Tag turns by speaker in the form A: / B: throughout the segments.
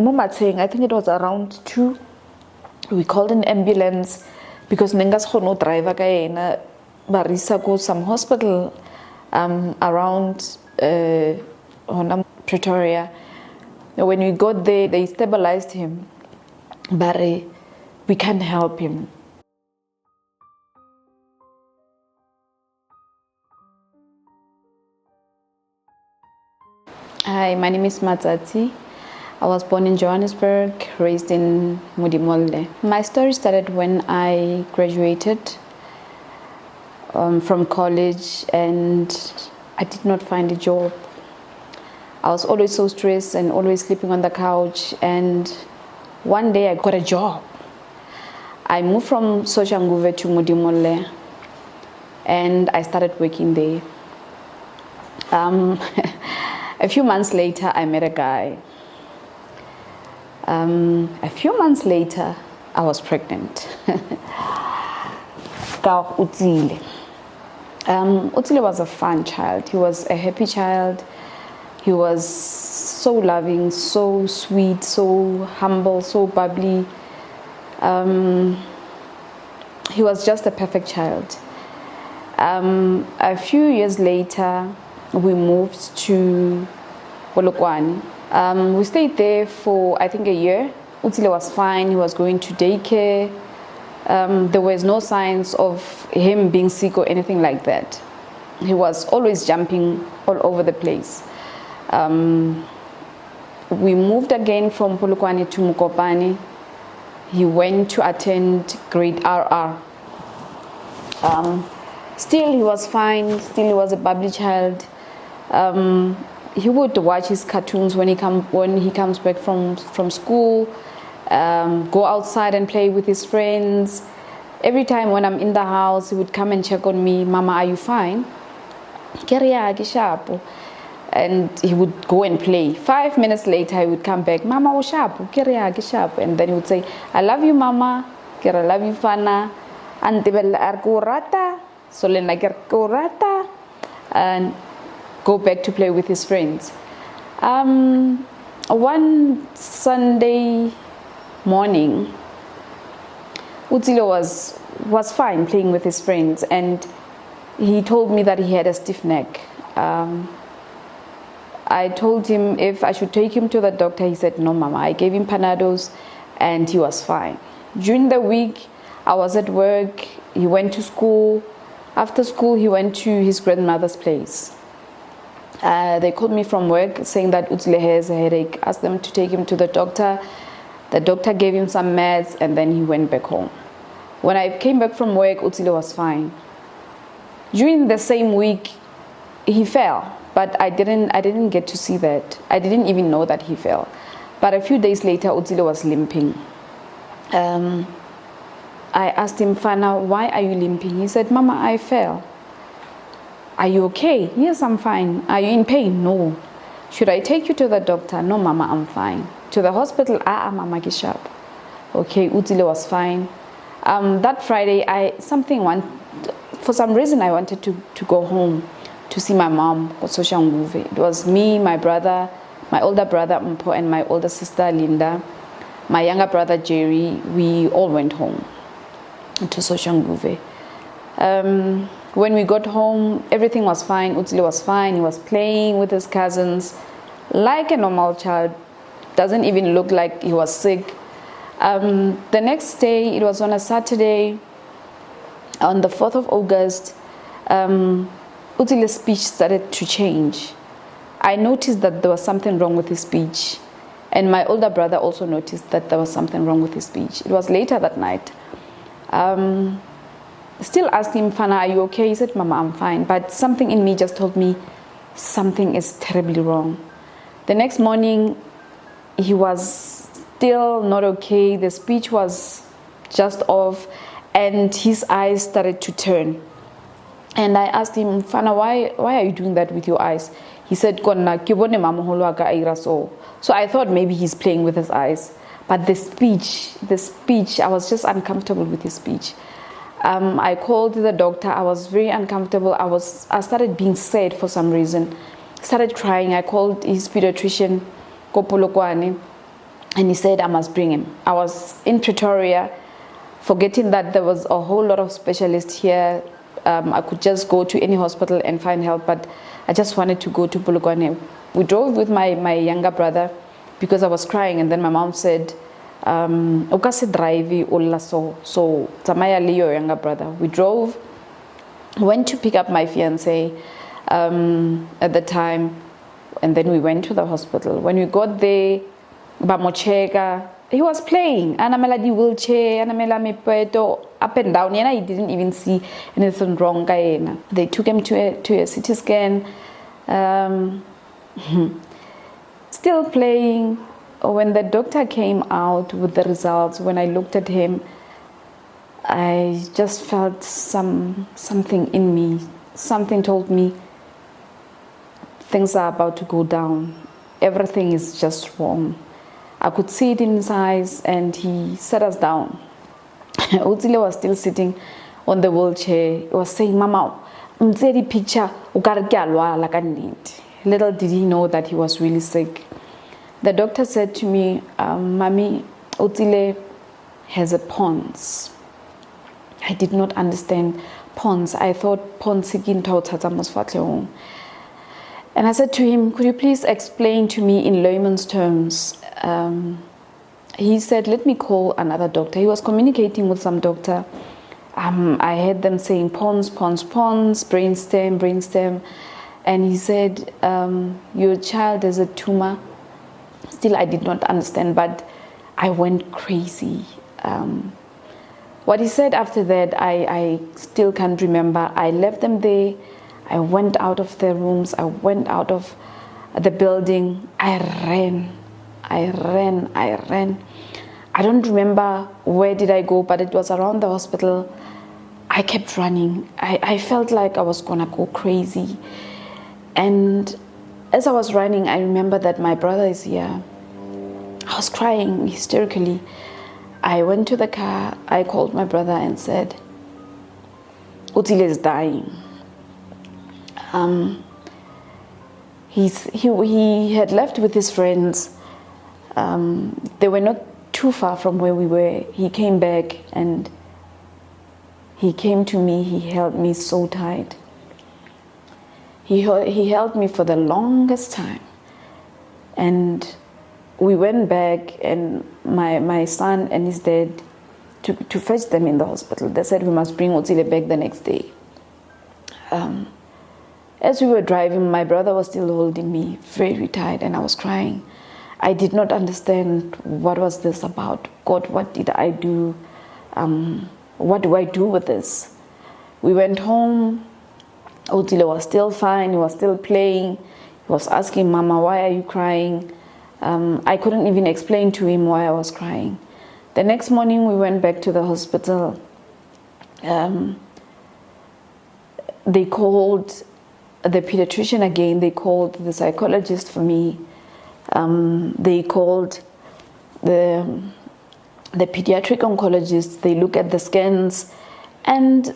A: Mumateng, I think it was around 2. We called an ambulance because Nengas no driver kayena barisa go some hospital around Pretoria. When we got there, they stabilized him, but we can't help him. Hi, my name is Matsatsi. I was born in Johannesburg, raised in Mudimole. My story started when I graduated from college and I did not find a job. I was always so stressed and always sleeping on the couch, and one day I got a job. I moved from Soshanguve to Mudimole and I started working there. A few months later, I met a guy. A few months later, I was pregnant. Otsile. Otsile was a fun child. He was a happy child. He was so loving, so sweet, so humble, so bubbly. He was just a perfect child. A few years later, we moved to Polokwane. We stayed there for, I think, a year. Otsile was fine. He was going to daycare. There was no signs of him being sick or anything like that. He was always jumping all over the place. We moved again from Polokwane to Mukopane. He went to attend grade RR. Still, he was fine. Still, he was a bubbly child. He would watch his cartoons when he comes back from school, go outside and play with his friends. Every time when I'm in the house, he would come and check on me. Mama, are you fine? And he would go and play. 5 minutes later, he would come back. Mama, oh sharp, and then he would say, I love you, Mama. I love you, Fana. And so and go back to play with his friends. One Sunday morning, Otsile was fine playing with his friends, and he told me that he had a stiff neck. I told him if I should take him to the doctor. He said, no, Mama. I gave him Panados and he was fine. During the week, I was at work. He went to school. After school, he went to his grandmother's place. They called me from work saying that Otsile has a headache. Asked them to take him to the doctor. The doctor gave him some meds and then he went back home. When I came back from work, Otsile was fine. During the same week, he fell, but I didn't get to see that. I didn't even know that he fell. But a few days later, Otsile was limping. I asked him, Fana, why are you limping? He said, Mama, I fell. Are you okay? Yes, I'm fine. Are you in pain? No. Should I take you to the doctor? No, Mama, I'm fine. To the hospital? Mama, Gishap. Okay, Otsile was fine. That Friday, for some reason, I wanted to go home to see my mom, Soshanguve. It was me, my brother, my older brother, Mpo, and my older sister, Linda. My younger brother, Jerry. We all went home to Soshanguve. When we got home, everything was fine. Otsile was fine. He was playing with his cousins like a normal child. Doesn't even look like he was sick. The next day, it was on a Saturday, on the 4th of August, Otsile's speech started to change. I noticed that there was something wrong with his speech. And my older brother also noticed that there was something wrong with his speech. It was later that night. Still asked him, Fana, are you okay? He said, Mama, I'm fine. But something in me just told me something is terribly wrong. The next morning, he was still not okay. The speech was just off, and his eyes started to turn. And I asked him, Fana, why are you doing that with your eyes? He said, so I thought maybe he's playing with his eyes. But the speech, I was just uncomfortable with his speech. I called the doctor. I was very uncomfortable. I started being sad for some reason. Started crying. I called his pediatrician, Polokwane. And he said I must bring him. I was in Pretoria, forgetting that there was a whole lot of specialists here. I could just go to any hospital and find help, but I just wanted to go to Polokwane. We drove with my younger brother because I was crying, and then my mom said, "Ukase drive ulla so Tamaya your younger brother." We drove, went to pick up my fiance at the time, and then we went to the hospital. When we got there, Bamochega, he was playing. Anamela di wheelchair, Anamela me pueto up and down. He didn't even see anything wrong. They took him to a CT scan. Still playing. When the doctor came out with the results, when I looked at him, I just felt something in me. Something told me things are about to go down. Everything is just wrong. I could see it in his eyes, and he sat us down. Otsile was still sitting on the wheelchair. He was saying, "Mama, mzedi picture, little did he know that he was really sick." The doctor said to me, "Mami, Otsile has a pons." I did not understand pons. I thought pons again. And I said to him, "Could you please explain to me in layman's terms?" He said, "Let me call another doctor." He was communicating with some doctor. I heard them saying pons, brainstem. And he said, "Your child has a tumor." Still, I did not understand, but I went crazy. What he said after that, I still can't remember. I left them there. I went out of the rooms. I went out of the building. I ran. I don't remember where did I go, but it was around the hospital. I kept running. I felt like I was gonna go crazy. And as I was running, I remember that my brother is here. I was crying hysterically. I went to the car. I called my brother and said, "Otsile is dying." He had left with his friends. They were not too far from where we were. He came back and he came to me. He held me so tight. He held me for the longest time. And we went back, and my son and his dad to fetch them in the hospital. They said we must bring Otsile back the next day. As we were driving, my brother was still holding me very tight, and I was crying. I did not understand what was this about. God, what did I do? What do I do with this? We went home. Otsile was still fine. He was still playing. He was asking, "Mama, why are you crying?" I couldn't even explain to him why I was crying. The next morning, we went back to the hospital. They called the pediatrician again. They called the psychologist for me. They called the pediatric oncologist. They look at the scans, and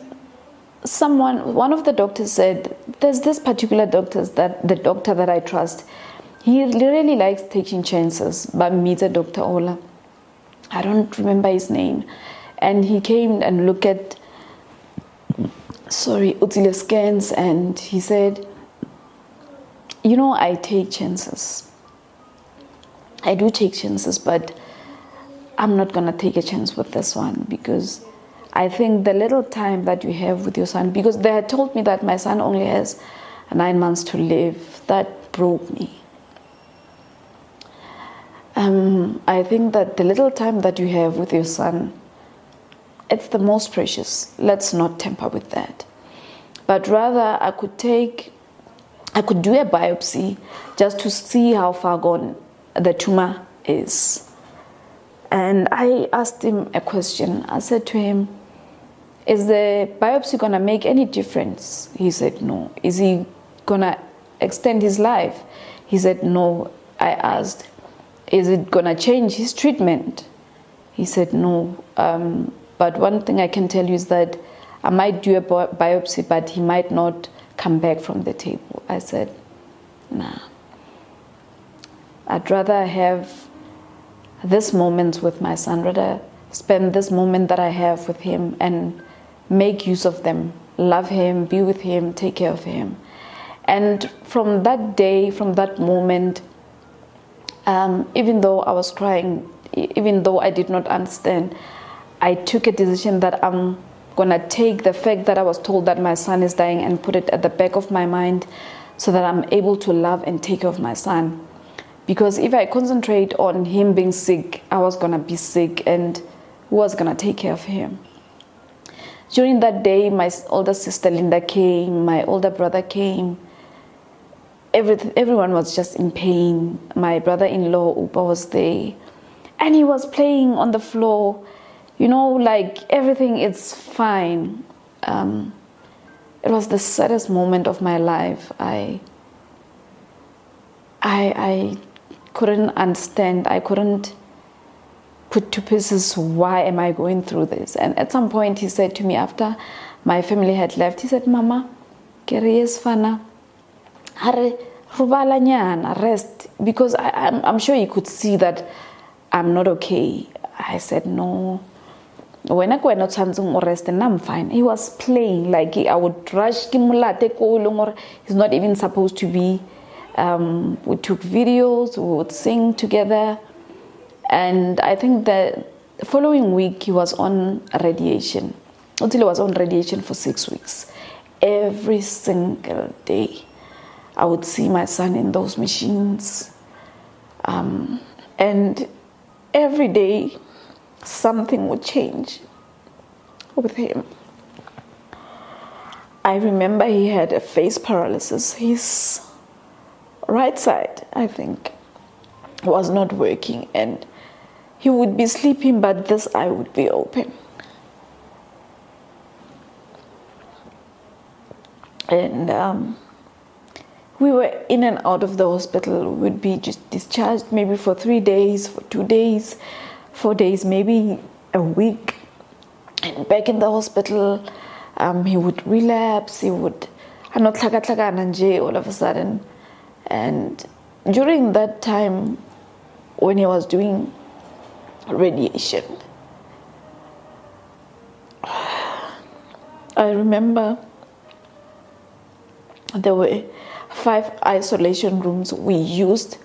A: one of the doctors said, "There's this particular the doctor that I trust. He really likes taking chances." But meet Dr. Ola. I don't remember his name. And he came and looked at Otsile scans, and he said, "I take chances. I do take chances, but I'm not going to take a chance with this one, because I think the little time that you have with your son," because they had told me that my son only has 9 months to live. That broke me. I think that the little time that you have with your son, it's the most precious. Let's not tamper with that. But rather, I could do a biopsy just to see how far gone the tumor is. And I asked him a question. I said to him, "Is the biopsy gonna make any difference?" He said, "No." "Is he gonna extend his life?" He said, "No." I asked, "Is it gonna change his treatment?" He said, "No. But one thing I can tell you is that I might do a biopsy, but he might not come back from the table." I said, "Nah. I'd rather have this moment with my son, rather spend this moment that I have with him and make use of them, love him, be with him, take care of him. And from that day, from that moment, even though I was crying, even though I did not understand, I took a decision that I'm gonna take the fact that I was told that my son is dying and put it at the back of my mind so that I'm able to love and take care of my son. Because if I concentrate on him being sick, I was gonna be sick, and who was gonna take care of him? During that day, my older sister Linda came, my older brother came. Everyone was just in pain. My brother-in-law Upa was there, and he was playing on the floor. You know, like everything is fine. It was the saddest moment of my life. I couldn't understand. I couldn't put to pieces why am I going through this. And at some point he said to me after my family had left, he said, "Mama, Kereyes fana, hare rubala nyana, rest," because I'm sure he could see that I'm not okay. I said, "No. When I go not something rest and I'm fine." He was playing like I would rush. He's not even supposed to be. We took videos, we would sing together, and I think the following week he was on radiation. Otsile was on radiation for 6 weeks. Every single day I would see my son in those machines, and every day something would change with him. I remember he had a face paralysis. His right side, I think, was not working, and he would be sleeping, but this eye would be open. And we were in and out of the hospital. We would be just discharged maybe for 3 days, for 2 days, 4 days, maybe a week, and back in the hospital. He would relapse. He would all of a sudden. And during that time, when he was doing radiation, I remember there were 5 isolation rooms. We used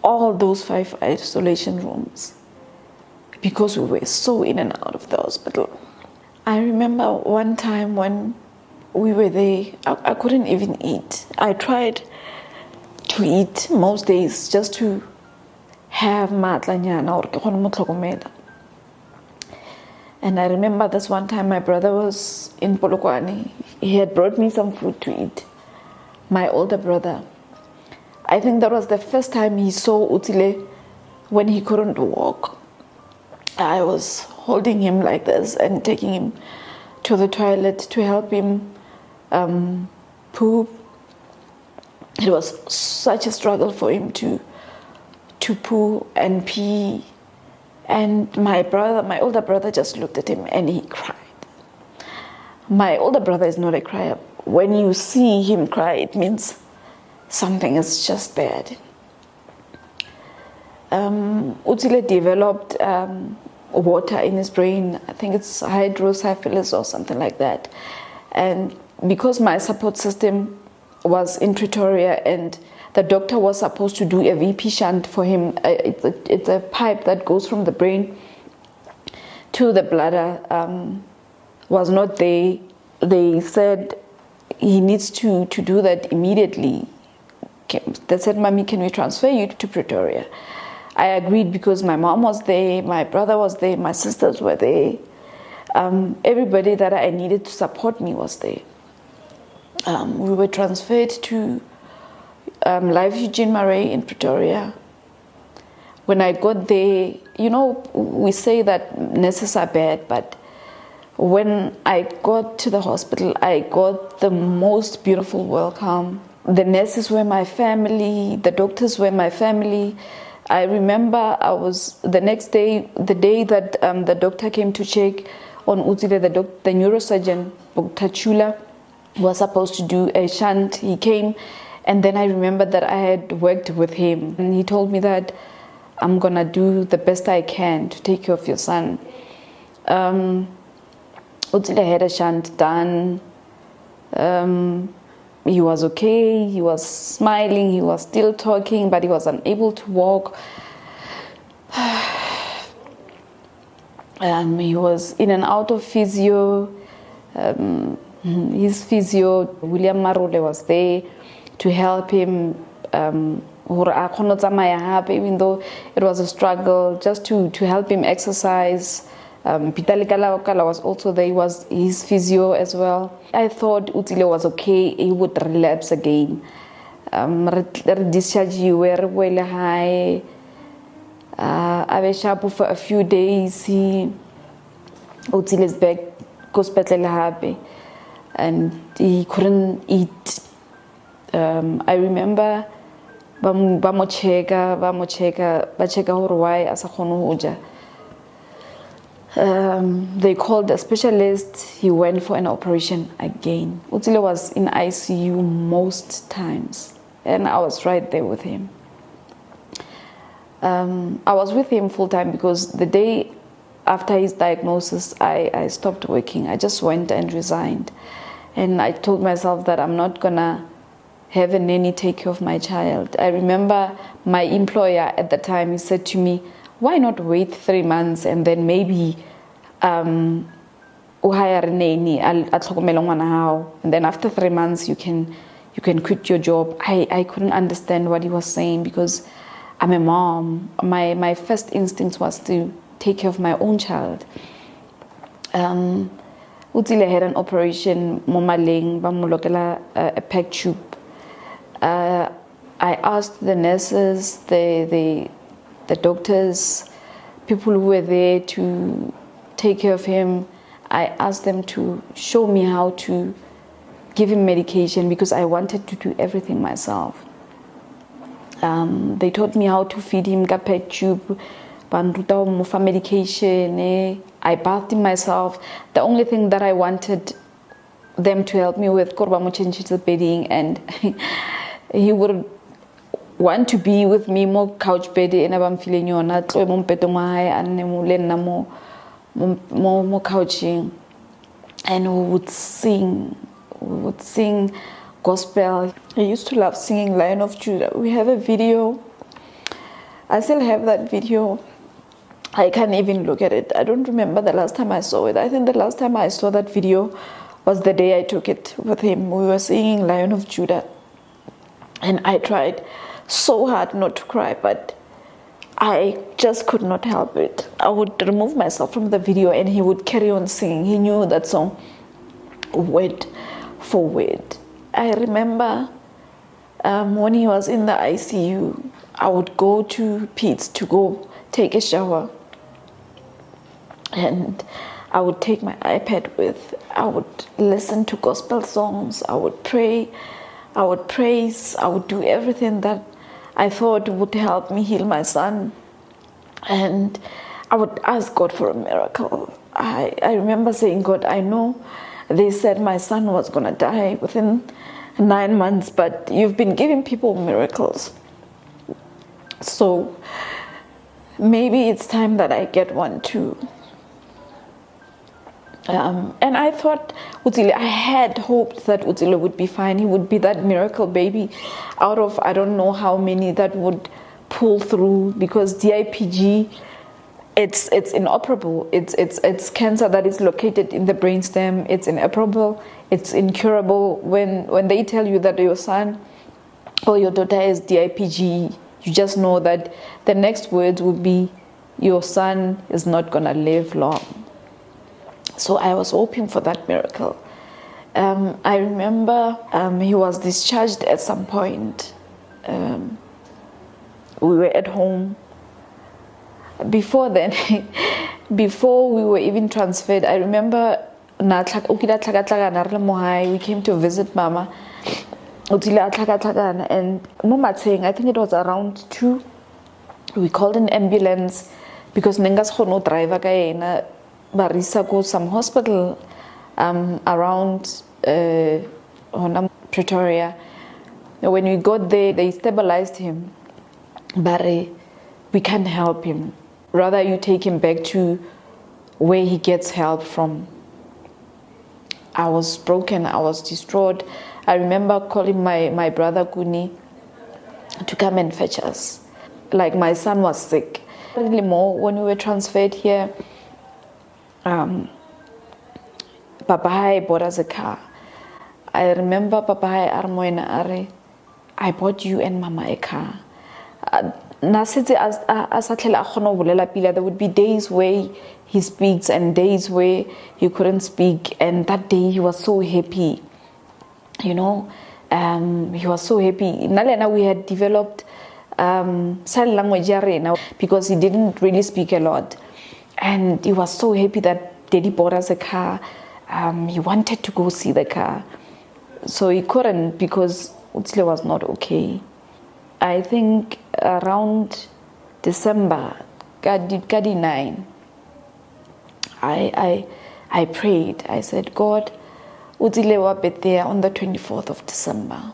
A: all those 5 isolation rooms because we were so in and out of the hospital. I remember one time when we were there, I couldn't even eat. I tried to eat most days just to have matlanyana or ke kgone mo tlhokomela. And I remember this one time my brother was in Polokwane. He had brought me some food to eat. My older brother. I think that was the first time he saw Otsile when he couldn't walk. I was holding him like this and taking him to the toilet to help him poop. It was such a struggle for him to poo and pee. And my older brother just looked at him and he cried. My older brother is not a crier. When you see him cry, it means something is just bad. Otsile developed water in his brain. I think it's hydrocephalus or something like that. And because my support system was in Pretoria and the doctor was supposed to do a VP shunt for him, it's a pipe that goes from the brain to the bladder, was not there. They said he needs to do that immediately. They said, "Mommy, can we transfer you to Pretoria?" I agreed because my mom was there, my brother was there, my sisters were there. Everybody that I needed to support me was there. We were transferred to Life Eugene Marais in Pretoria. When I got there, you know, we say that nurses are bad, but when I got to the hospital, I got the most beautiful welcome. The nurses were my family, the doctors were my family. I remember the next day, the day that the doctor came to check on Otsile, the neurosurgeon, Dr. Chula, was supposed to do a shunt. He came, and then I remember that I had worked with him. And he told me that I'm gonna do the best I can to take care of your son. Otsile had a shunt done. He was okay, he was smiling, he was still talking, but he was unable to walk. He was in and out of physio. His physio, William Marole, was there to help him, even though it was a struggle, just to help him exercise. Peter Kala was also there, he was his physio as well. I thought Otsile was okay, he would relapse again. Discharge you were well high. I was sharp for a few days. Otsile's back, hospital happy, and he couldn't eat. I remember bacheka why asa khono they called a specialist. He went for an operation again. Otsile was in ICU most times, and I was right there with him. I was with him full time because the day after his diagnosis, I stopped working. I just went and resigned. And I told myself that I'm not gonna have a nanny take care of my child. I remember my employer at the time, he said to me, why not wait 3 months and then maybe hire a nanny, and then after 3 months you can quit your job. I couldn't understand what he was saying because I'm a mom. My first instinct was to take care of my own child. Otsile had an operation, momaleng, bamulokela a PEG tube. I asked the nurses, the doctors, people who were there to take care of him. I asked them to show me how to give him medication because I wanted to do everything myself. They taught me how to feed him ka PEG tube, for medication. I bathed him myself. The only thing that I wanted them to help me with, the bedding, and he would want to be with me more couch bedding, and I'm feeling more couching, and we would sing gospel. I used to love singing Lion of Judah. We have a video. I still have that video. I can't even look at it. I don't remember the last time I saw it. I think the last time I saw that video was the day I took it with him. We were singing Lion of Judah. And I tried so hard not to cry, but I just could not help it. I would remove myself from the video and he would carry on singing. He knew that song word for word. I remember when he was in the ICU, I would go to Pete's to go take a shower. And I would take my iPad with. I would listen to gospel songs. I would pray. I would praise. I would do everything that I thought would help me heal my son. And I would ask God for a miracle. I remember saying, God, I know they said my son was going to die within 9 months, but you've been giving people miracles. So maybe it's time that I get one too. And I thought Otsile, I had hoped that Otsile would be fine. He would be that miracle baby out of I don't know how many that would pull through, because DIPG, it's inoperable. It's cancer that is located in the brainstem. It's inoperable. It's incurable. When they tell you that your son or your daughter is DIPG, you just know that the next words will be, your son is not gonna live long. So I was hoping for that miracle. I remember he was discharged at some point. We were at home. Before then, before we were even transferred, I remember we came to visit Mama. And I think it was around 2. We called an ambulance because Nengas no driver kaena barisa go some hospital around Pretoria. When we got there, they stabilized him. But we can't help him. Rather, you take him back to where he gets help from. I was broken, I was distraught. I remember calling my brother Kuni to come and fetch us. Like, my son was sick. Really more when we were transferred here, Papa Hai bought us a car. I remember Papa Hai Armoina Are, I bought you and Mama a car. There would be days where he speaks and days where he couldn't speak, and that day he was so happy, he was so happy. Nalena, we had developed sign language because he didn't really speak a lot, and he was so happy that Daddy bought us a car. He wanted to go see the car, so he couldn't because Otsile was not okay. I think around December, Gadi 9, I prayed. I said, God, Otsile will be there on the 24th of December.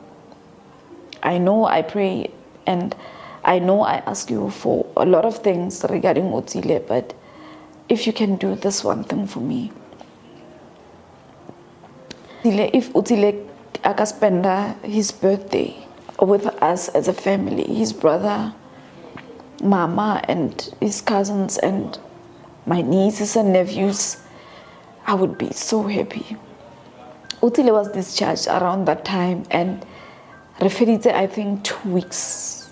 A: I know I pray and I know I ask you for a lot of things regarding Otsile, but if you can do this one thing for me. If Otsile aka spend his birthday with us as a family, his brother, Mama, and his cousins, and my nieces and nephews, I would be so happy. Otsile was discharged around that time and referred, I think, 2 weeks.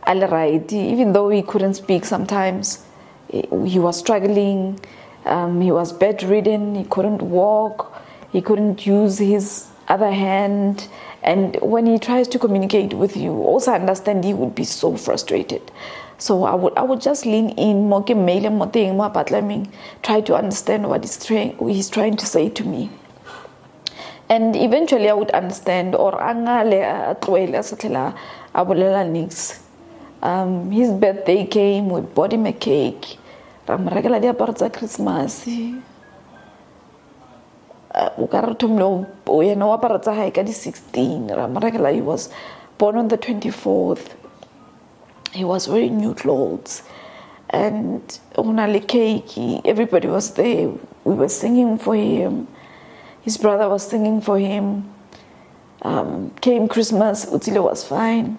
A: Alright, even though he couldn't speak sometimes, he was struggling, he was bedridden, he couldn't walk, he couldn't use his other hand, and when he tries to communicate with you, also understand, he would be so frustrated. So I would just lean in, try to understand what he's trying to say to me. And eventually I would understand, or his birthday came, we bought him a cake. Christmas. He was born on the 24th. He was wearing new clothes, and everybody was there. We were singing for him. His brother was singing for him. Came Christmas, Otsile was fine.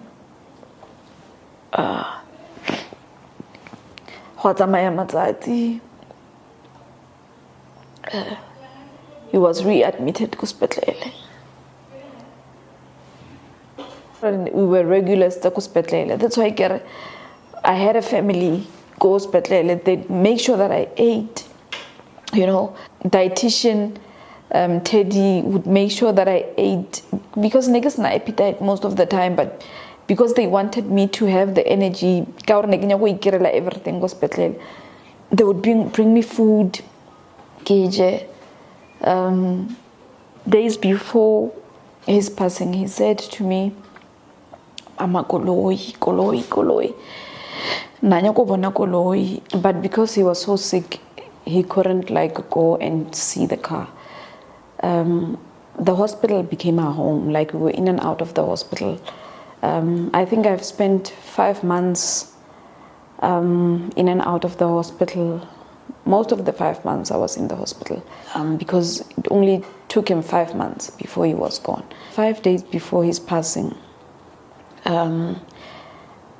A: Matsatsi. He was readmitted to hospital. We were regulars to hospital. That's why I had a family go to hospital. They make sure that I ate. Dietitian Teddy would make sure that I ate, because niggas na appetite most of the time, but because they wanted me to have the energy, everything hospital. They would bring me food. Days before his passing, he said to me, "Ama koloi. Nanya ko bona koloi." But because he was so sick, he couldn't go and see the car. The hospital became our home. We were in and out of the hospital. I think I've spent 5 months in and out of the hospital. Most of the 5 months I was in the hospital, because it only took him 5 months before he was gone. 5 days before his passing,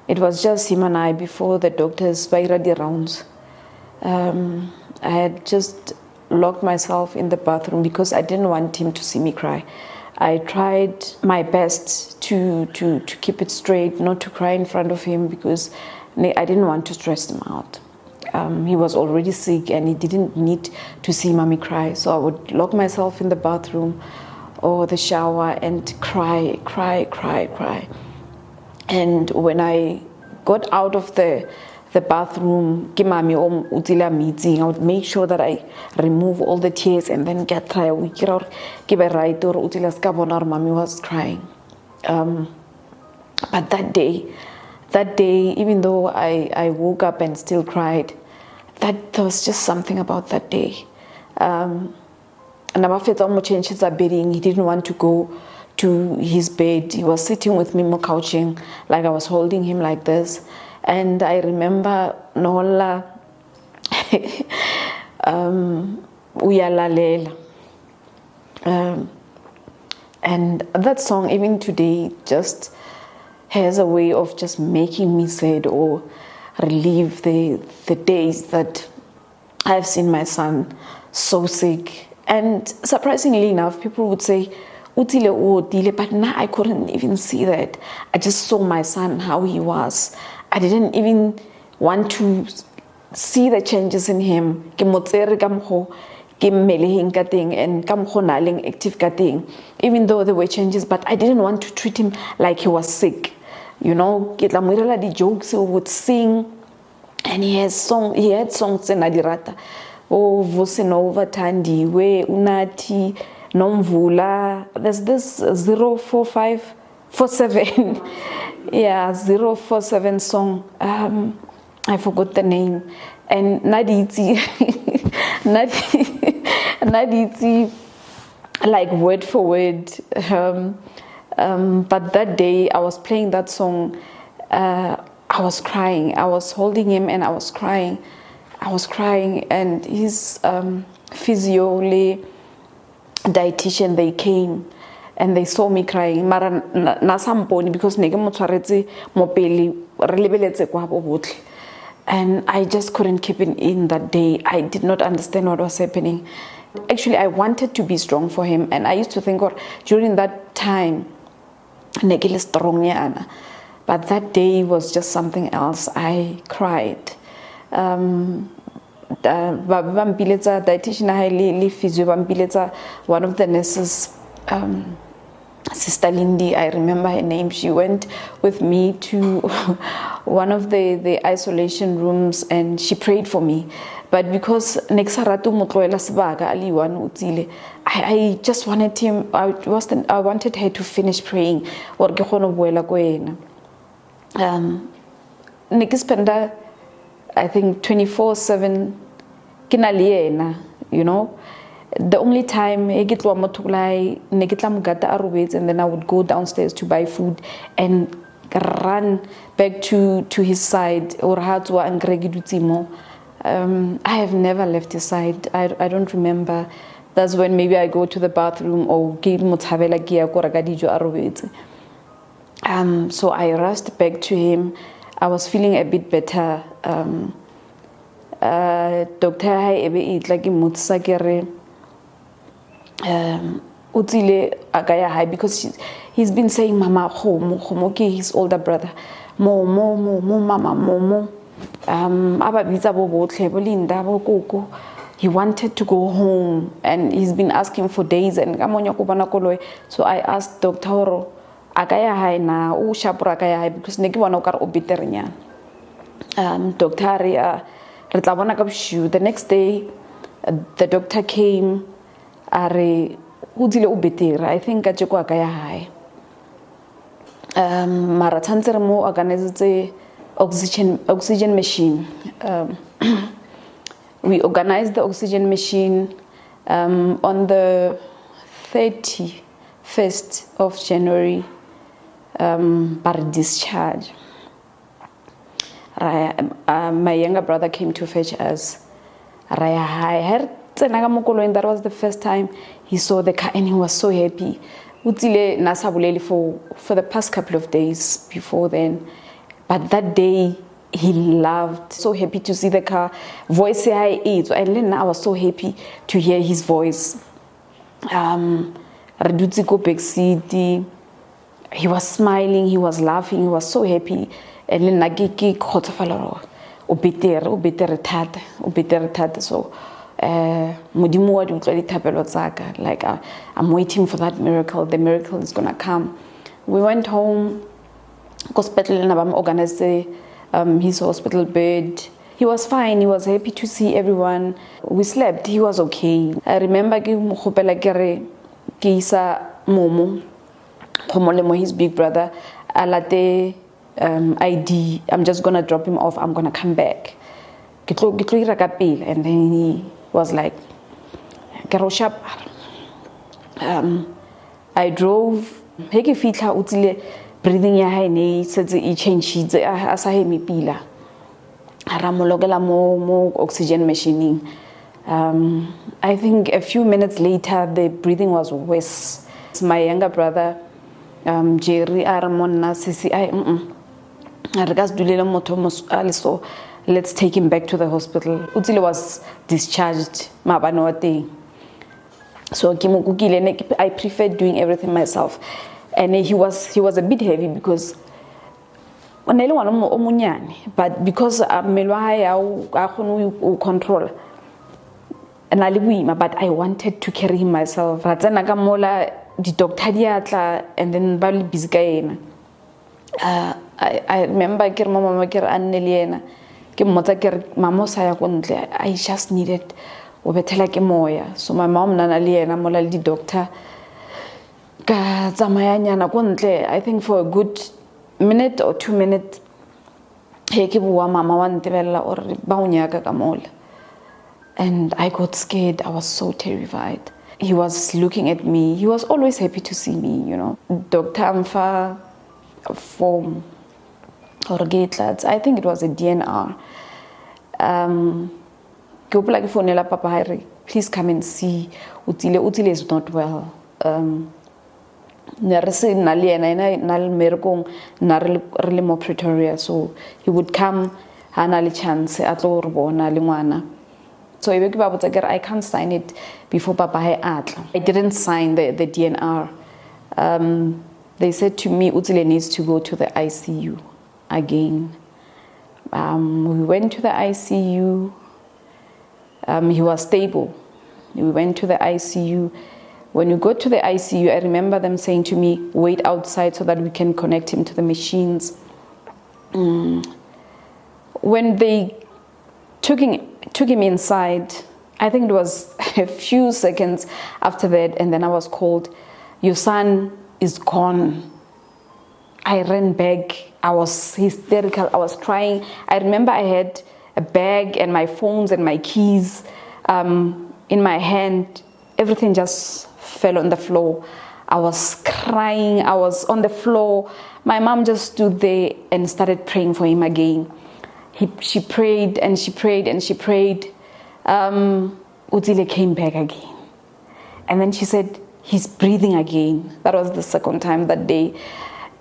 A: it was just him and I before the doctors spied the rounds. I had just locked myself in the bathroom because I didn't want him to see me cry. I tried my best to keep it straight, not to cry in front of him, because I didn't want to stress him out. He was already sick and he didn't need to see mommy cry. So I would lock myself in the bathroom or the shower and cry. And when I got out of the bathroom, meeting, I would make sure that I remove all the tears and then get try a week or give a right or mommy was crying. But that day, even though I woke up and still cried, there was just something about that day. And he didn't want to go to his bed. He was sitting with me, couching, like I was holding him like this. And I remember Nola Uyalalela. And that song, even today, just has a way of just making me sad or relieve the days that I've seen my son so sick. And surprisingly enough, people would say, Otsile o Otsile, but now I couldn't even see that. I just saw my son, how he was. I didn't even want to see the changes in him. Ke motsere ka mokgo ke mmeleheng ka teng and ka mokgo na leng active ka teng. Even though there were changes, but I didn't want to treat him like he was sick. You know, ke tla mo irela di jokes, he would sing, and he had songs tse na di rata. Oh, Vusinova Tandiwe, Unati, Nomvula. There's this 04547. Yeah, 047 song. I forgot the name. And Naditi, Naditi, like word for word. But that day I was playing that song. I was crying. I was holding him and I was crying. And his physio dietitian, they came and they saw me crying. Mara na samponi because neke mo tshwaretse mo pele re lebeletse kwa bo botlhe. And I just couldn't keep it in that day. I did not understand what was happening. Actually, I wanted to be strong for him, and I used to think, or during that time, neke le strong nyana. But that day was just something else. I cried. Dietitian one of the nurses, Sister Lindy, I remember her name. She went with me to one of the isolation rooms and she prayed for me. But because I just wanted him, I wanted her to finish praying. I think 24/7 kinaliena, you know. The only time and then I would go downstairs to buy food and run back to his side or I have never left his side. I don't remember. That's when maybe I go to the bathroom or so I rushed back to him. I was feeling a bit better. Doctor Otsile agaya high because he's been saying mama homo his older brother mo mama he wanted to go home and he's been asking for days and so I asked Dr. Horo agaya high na o shapura agaya high because neki wana okar obiternya Dr. The next day the doctor came I think I go akaya high. Mara tsantsere mo organize oxygen machine. We organized the oxygen machine on the 31st of January by discharge. My younger brother came to fetch us. That was the first time he saw the car and he was so happy. Otsile nasabuleli for the past couple of days before then. But that day he loved, so happy to see the car. Voice and then I was so happy to hear his voice. He was smiling, he was laughing, he was so happy. And then nagiki khotofalaro obetere so like I'm waiting for that miracle. The miracle is gonna come. We went home. Hospital organized his hospital bed. He was fine. He was happy to see everyone. We slept. He was okay. I remember Momo, his big brother, alate ID. I'm just gonna drop him off. I'm gonna come back. And then he was like, I drove. breathing ya hae ne setse e change a sa hemi pila ra mologela mo oxygen machining. I think a few minutes later the breathing was worse. My younger brother Jerry Aramona sisi so let's take him back to the hospital. Otsile was discharged mabano. So I preferred doing everything myself, and he was a bit heavy because but because I control but I wanted to carry him myself. The doctor and then bali busy. I remember I just needed so my mom the doctor I think for a good minute or 2 minutes and I got scared. I was so terrified. He was looking at me. He was always happy to see me, you know. Dr. Amfa form or I think it was a DNR. Please come and see. Otsile is not well. Pretoria, so he would come. Chance so I can't sign it before Papa Atla. I didn't sign the DNR. They said to me, Otsile needs to go to the ICU again. We went to the ICU. He was stable. We went to the ICU. When we got to the ICU, I remember them saying to me, wait outside so that we can connect him to the machines. When they took him inside, I think it was a few seconds after that, and then I was called, your son is gone. I ran back. I was hysterical. I was crying. I remember I had a bag and my phones and my keys in my hand. Everything just fell on the floor. I was crying. I was on the floor. My mom just stood there and started praying for him again. She prayed and she prayed and she prayed. Otsile came back again. And then she said, he's breathing again. That was the second time that day.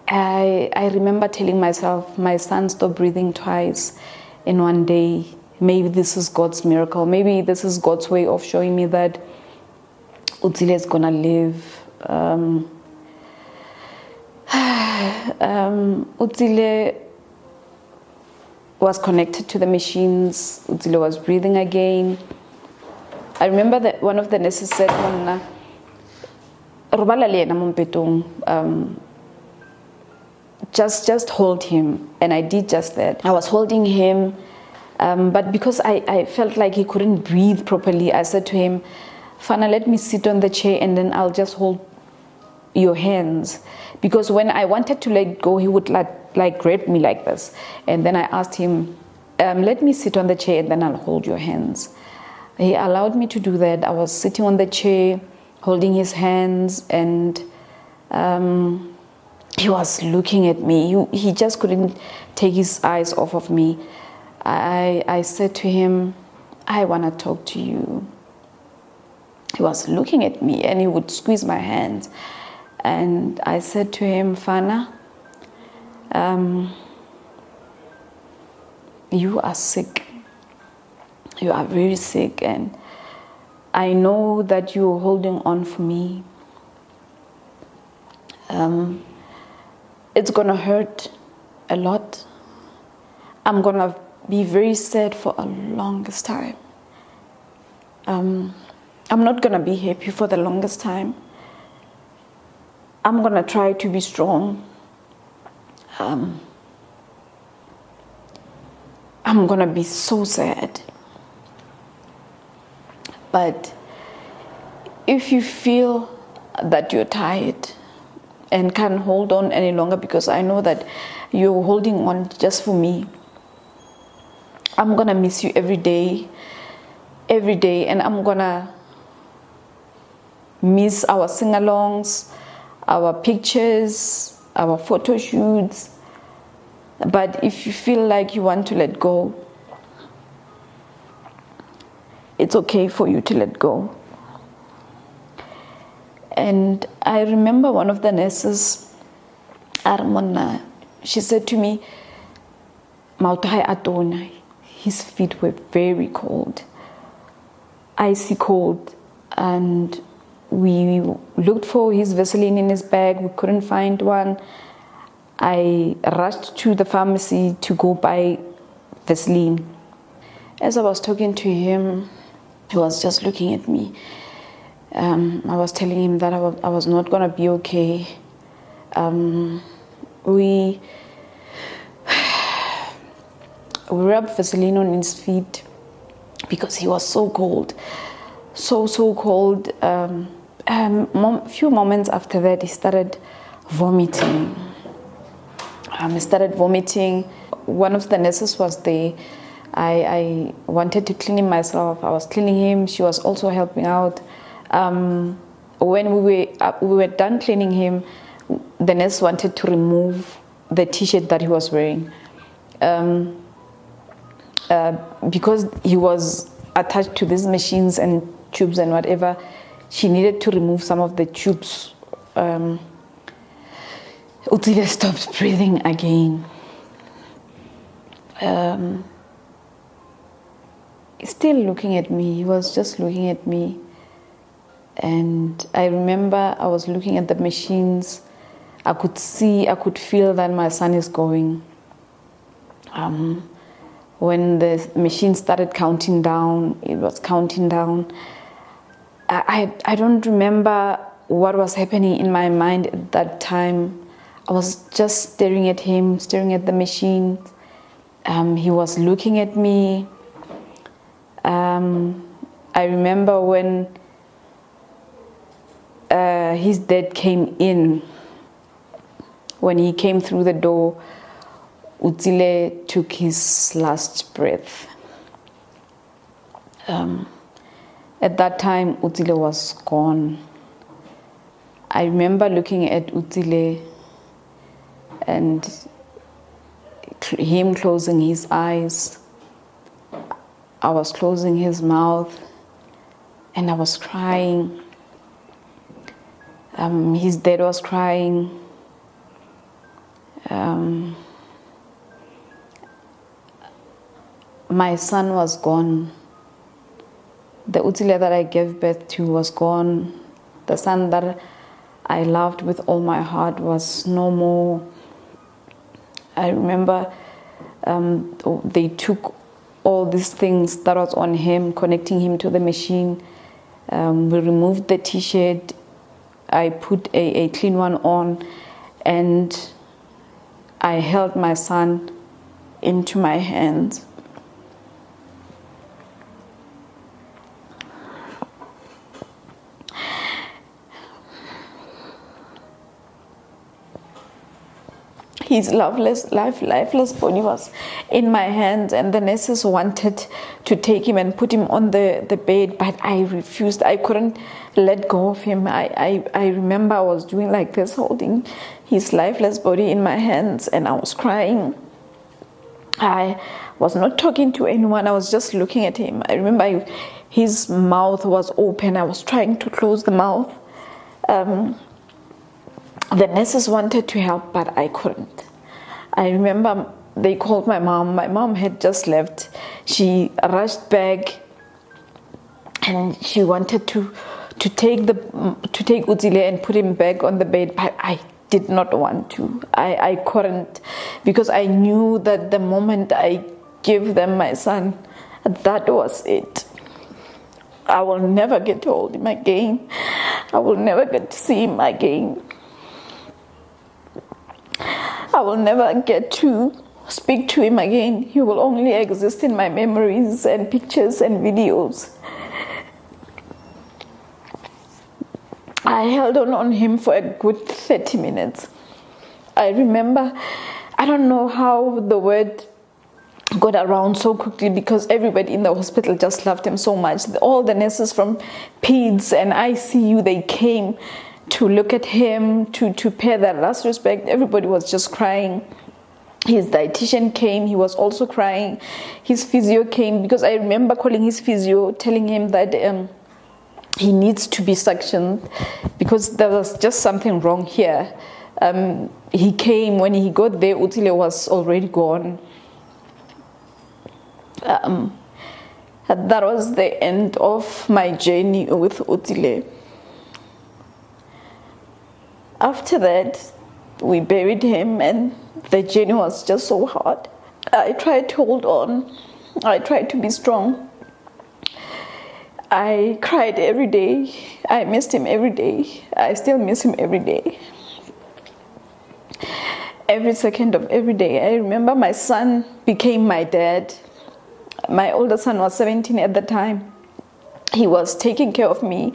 A: I remember telling myself, my son stopped breathing twice in one day. Maybe this is God's miracle. Maybe this is God's way of showing me that Otsile is gonna live. Otsile was connected to the machines. Otsile was breathing again. I remember that one of the nurses said, just hold him. And I did just that. I was holding him, but because I felt like he couldn't breathe properly, I said to him, Fana, let me sit on the chair and then I'll just hold your hands. Because when I wanted to let go, he would like grab me like this. And then I asked him, let me sit on the chair and then I'll hold your hands. He allowed me to do that. I was sitting on the chair, holding his hands, and he was looking at me. He just couldn't take his eyes off of me. I said to him, I want to talk to you. He was looking at me and he would squeeze my hands. And I said to him, Fana, you are sick. You are very sick, and I know that you're holding on for me. It's gonna hurt a lot. I'm gonna be very sad for a longest time. I'm not gonna be happy for the longest time. I'm gonna try to be strong. I'm gonna be so sad. But if you feel that you're tired and can't hold on any longer, because I know that you're holding on just for me, I'm gonna miss you every day, and I'm gonna miss our sing-alongs, our pictures, our photo shoots. But if you feel like you want to let go, it's okay for you to let go. And I remember one of the nurses, Armona, she said to me, "Mautai Atona," his feet were very cold, icy cold, and we looked for his Vaseline in his bag. We couldn't find one. I rushed to the pharmacy to go buy Vaseline. As I was talking to him, he was just looking at me. I was telling him that I was not going to be okay. We rubbed Vaseline on his feet because he was so cold. So cold. Few moments after that, he started vomiting. One of the nurses was there. I wanted to clean him myself. I was cleaning him. She was also helping out. When we were done cleaning him, the nurse wanted to remove the t-shirt that he was wearing. Because he was attached to these machines and tubes and whatever, she needed to remove some of the tubes. Otsile stopped breathing again. Still looking at me. He was just looking at me. And I remember I was looking at the machines. I could feel that my son is going. When the machine started counting down, it was counting down. I don't remember what was happening in my mind at that time. I was just staring at him, staring at the machine. He was looking at me. I remember when his dad came in. When he came through the door, Otsile took his last breath. At that time, Otsile was gone. I remember looking at Otsile and him closing his eyes. I was closing his mouth and I was crying. His dad was crying. My son was gone. The Otsile that I gave birth to was gone. The son that I loved with all my heart was no more. I remember they took all these things that was on him, connecting him to the machine. We removed the t-shirt. I put a clean one on, and I held my son into my hands. His lifeless body was in my hands, and the nurses wanted to take him and put him on the bed, but I refused. I couldn't let go of him. I remember I was doing like this, holding his lifeless body in my hands, and I was crying. I was not talking to anyone. I was just looking at him. I remember his mouth was open. I was trying to close the mouth. The nurses wanted to help, but I couldn't. I remember they called my mom. My mom had just left. She rushed back, and she wanted to take Otsile and put him back on the bed, but I did not want to. I couldn't, because I knew that the moment I gave them my son, that was it. I will never get to hold him again. I will never get to see him again. I will never get to speak to him again. He will only exist in my memories and pictures and videos. I held on him for a good 30 minutes. I remember, I don't know how the word got around so quickly, because everybody in the hospital just loved him so much. All the nurses from PEDS and ICU, they came to look at him, to pay their last respect. Everybody was just crying. His dietitian came, he was also crying. His physio came, because I remember calling his physio, telling him that he needs to be suctioned because there was just something wrong here. He came. When he got there, Otsile was already gone. That was the end of my journey with Otsile. After that, we buried him, and the journey was just so hard. I tried to hold on. I tried to be strong. I cried every day. I missed him every day. I still miss him every day. Every second of every day. I remember my son became my dad. My older son was 17 at the time. He was taking care of me,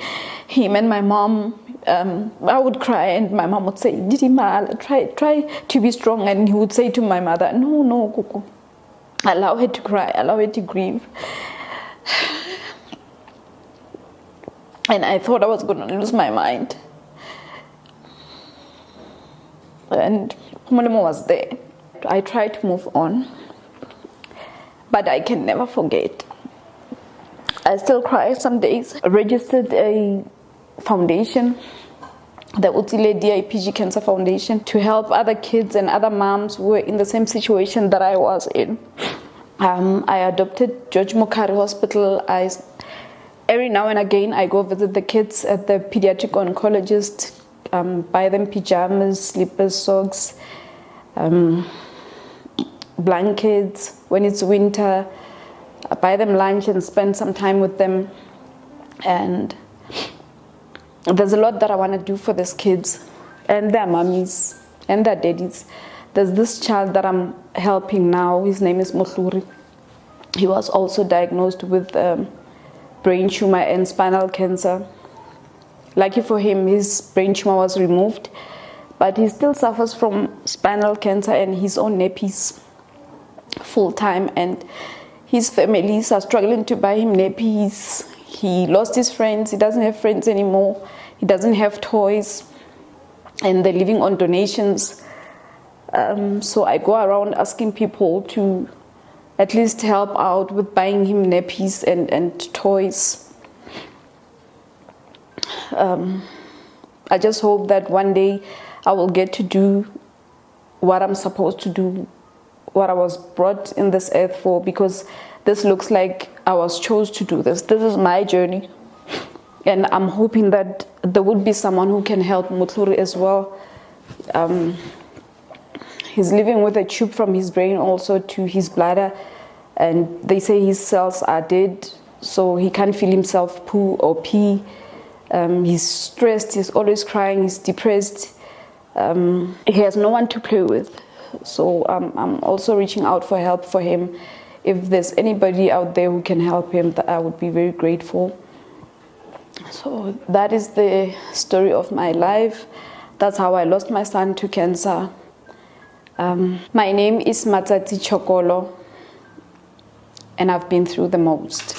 A: him and my mom. I would cry and my mom would say, Didima, try to be strong. And he would say to my mother, no, Kuku. Allow her to cry, allow her to grieve. And I thought I was going to lose my mind. And Mulimo was there. I tried to move on, but I can never forget. I still cry some days. I registered a foundation, the Otsile DIPG Cancer Foundation, to help other kids and other moms who were in the same situation that I was in. I adopted George Mokari Hospital. Every now and again, I go visit the kids at the pediatric oncologist, buy them pajamas, slippers, socks, blankets. When it's winter, I buy them lunch and spend some time with them. And there's a lot that I want to do for these kids and their mummies and their daddies. There's this child that I'm helping now. His name is Mohluri. He was also diagnosed with brain tumor and spinal cancer. Lucky for him, his brain tumor was removed, but he still suffers from spinal cancer and his own nappies full time, and his families are struggling to buy him nappies. He lost his friends. He doesn't have friends anymore. He doesn't have toys, and they're living on donations. So I go around asking people to at least help out with buying him nappies and toys. I just hope that one day I will get to do what I'm supposed to do, what I was brought in this earth for, because this looks like I was chosen to do this. This is my journey. And I'm hoping that there would be someone who can help Motluri as well. He's living with a tube from his brain also to his bladder, and they say his cells are dead, so he can't feel himself poo or pee. He's stressed, he's always crying, he's depressed. He has no one to play with. So I'm also reaching out for help for him. If there's anybody out there who can help him, I would be very grateful. So that is the story of my life. That's how I lost my son to cancer. My name is Matsatsi Chokolo, and I've been through the most.